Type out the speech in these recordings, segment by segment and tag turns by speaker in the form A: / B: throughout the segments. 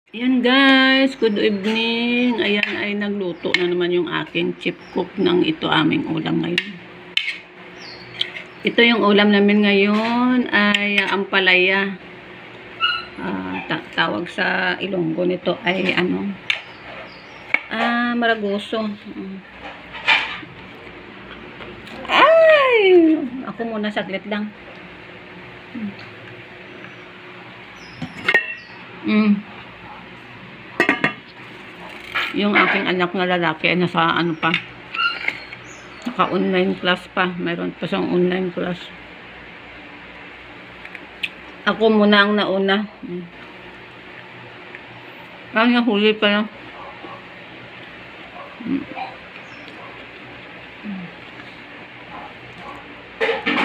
A: Ayan guys, good evening. Ayan ay nagluto na naman yung aking chip cook ng ito aming ulam ngayon. Ito yung ulam namin ngayon ay ampalaya. Tawag sa Ilonggo nito ay maragoso. Ay! Ako muna saglit lang. Yung aking anak na lalaki ay nasa naka-online class pa. Mayroon pa siyang online class. Ako muna ang nauna. Nahuli pa lang.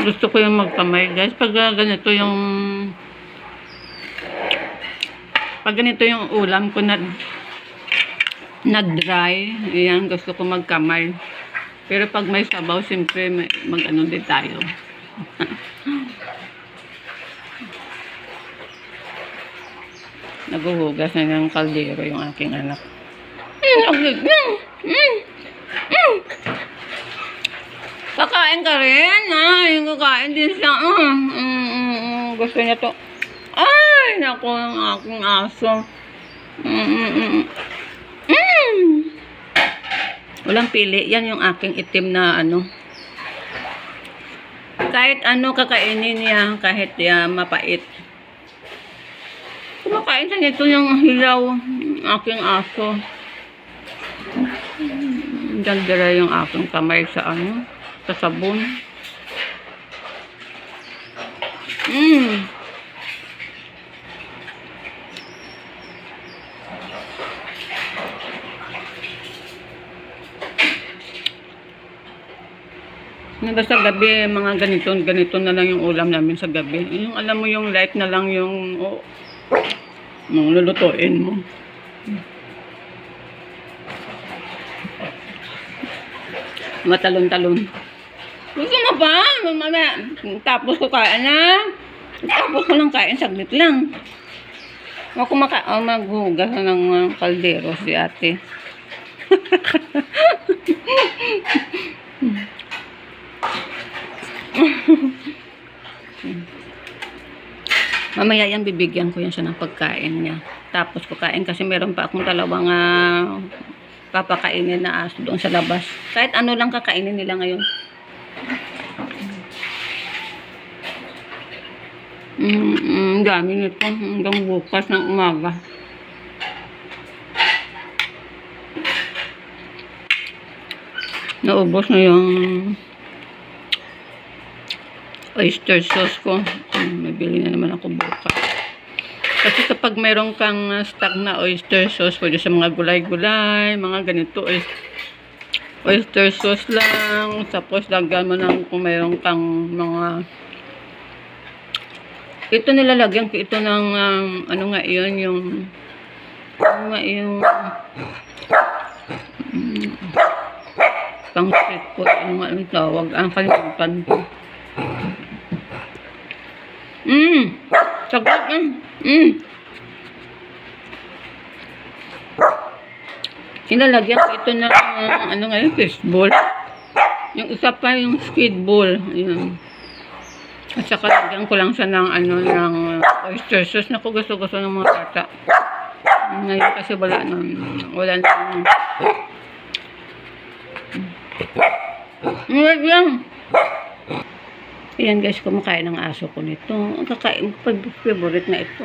A: Gusto ko yung magkamay guys. Pag ganito yung ulam ko na dry, ayan, gusto ko magkamay. Pero pag may sabaw, siyempre mag-ano din tayo. Naguhugas na ng kaldero yung aking anak. Kakain ka rin? Ay, kakain din siya. Gusto niya to. Ay, naku, ang aking aso. Walang pili. Yan yung aking itim na kahit kakainin niya, kahit mapait. Kumakain siya nito yung hilaw. Aking aso. Dandara yung aking kamay sa sa sabon. Basta gabi, mga ganito na lang yung ulam namin sa gabi. Yung alam mo yung light na lang yung lulutuin mo. Matalon-talon. Gusto mo pa? Tapos ko kain na. Tapos ko lang kain, saglit lang. Ako maghugas ng kaldero si ate. Mamaya yan, bibigyan ko yan siya ng pagkain niya. Tapos kukain kasi meron pa akong dalawang papakainin na aso doon sa labas. Kahit ano lang kakainin nila ngayon. Dami nito hanggang bukas ng umaga. Naubos na yung oyster sauce ko. Mabili na naman ako bukas. Kasi kapag mayroon kang stock na oyster sauce, pwede sa mga gulay-gulay, mga ganito, oyster sauce lang. Tapos lagyan mo ng kung mayroon kang mga ito nilalagyan ko ito ng yung pang street food, anong tawag, ang kalimutan ko. Saglit yan. Sinalagyan ko ito ng fishball. Yung isa pa yung squid ball. Ayan. At saka lagyan ko lang siya ng ng oyster sauce. Naku, gusto ng mga bata. Ngayon kasi wala nang ayan guys, kumakain ng aso ko nito. Ang kakain ko, favorite na ito.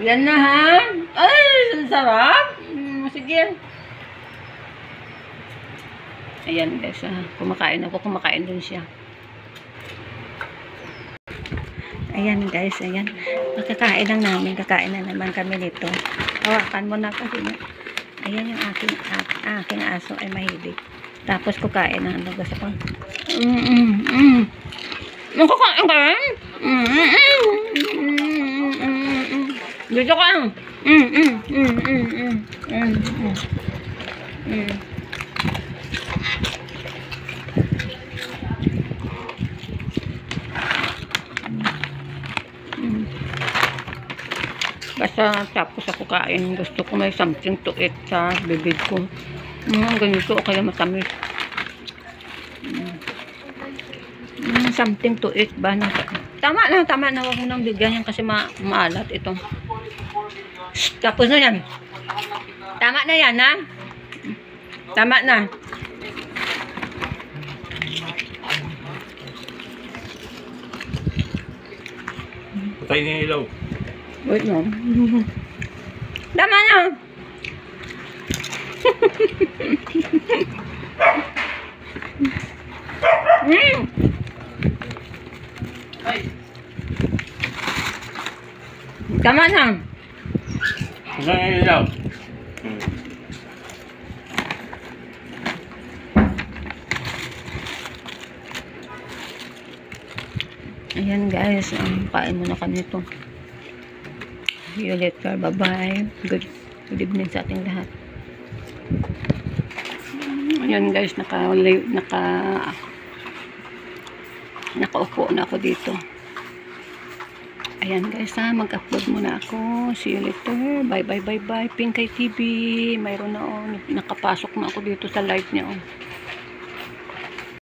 A: Yan na ha. Ay, sarap. Sige. Ayan guys, kumakain ako, kumakain din siya. Ayan guys, ayan. Kakain lang namin. Kakain na naman kami nito. Hawakan mo na kasi. Ayan yung aking aso ay mahilig. Tapos kukain na. Gusto ko. Nakakain ka rin? Dito ka. Mm. Mm. Basta tapos ako kain, gusto ko may something to eat sa bibig ko. Ganito o kaya matamis. Something to eat ba? Tama na. Huwag mo nang bigyan yan kasi maalat ito. Tapos na yan. Tama na yan, ha? Tama na.
B: Patay na yung ilaw.
A: Wait no. Tama na. Tama na.
B: Patay na yung ilaw.
A: Ayan guys, kain muna kami ito. See you later. Bye-bye. Good evening sa ating lahat. Ayan guys, nakaupo na ako dito. Ayan guys mag-upload muna ako. See you later. Bye. Pinkay TV. Mayroon na nakapasok na ako dito sa live niya.